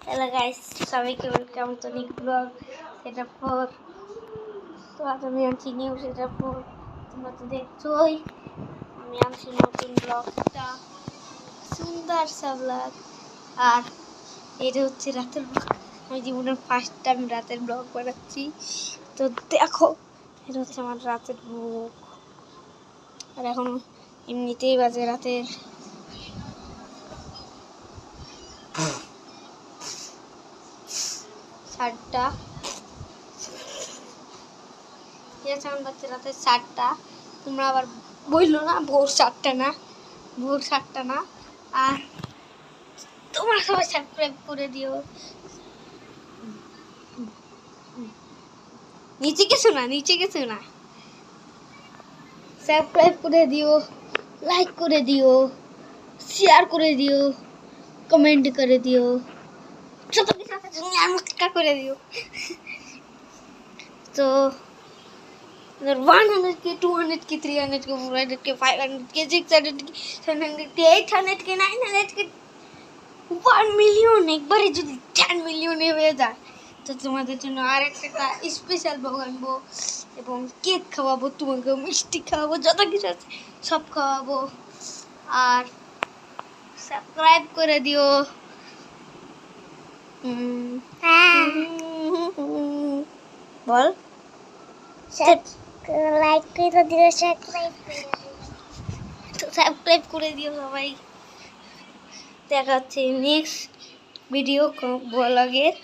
Hello guys, সবাইকে welcome to নিক blog. সেটা পর তো আজ আমি আনছি নিউ সেটা পর তোমরা তো দেখছোই আমি আনছি নতুন ব্লগটা সুন্দর সা ব্লগ। আর এটা হচ্ছে রাতের ব্লগ। আমি জীবনের ফার্স্ট টাইম রাতের ব্লগ বানাচ্ছি। তো দেখো, এটা হচ্ছে আমার রাতের ব্লগ। আর এখন এমনিতেই বাজে রাতের 7টা। এখন বাজছে রাতের 7টা। তোমরা আবার বললো না ভোর 7টা না, ভোর 7টা না। আর তোমরা সবাই সাবস্ক্রাইব করে দিও। নিচে কিছু না, সাবস্ক্রাইব করে দিও, লাইক করে দিও, শেয়ার করে দিও, কমেন্ট করে দিও, যত কিছু আছে মুটকা করে দিও। তো 100K, 200K, 300K, 400K, 500K, 600K, 700K, 800K, 900K, 1 million একবারে যদি 10 মিলিয়নে হয়ে যায় তো তোমাদের জন্য আর একটা স্পেশাল ব্লগ আনবো এবং কেক খাওয়াবো, তোমাকে মিষ্টি খাওয়াবো, যত কিছু আছে সব খাওয়াবো। আর সাবস্ক্রাইব করে দিও। বল, লাইক করে দিও, সাবস্ক্রাইব করে দিও সবাই। দেখা হচ্ছে নেক্সট ভিডিও ব্লগের।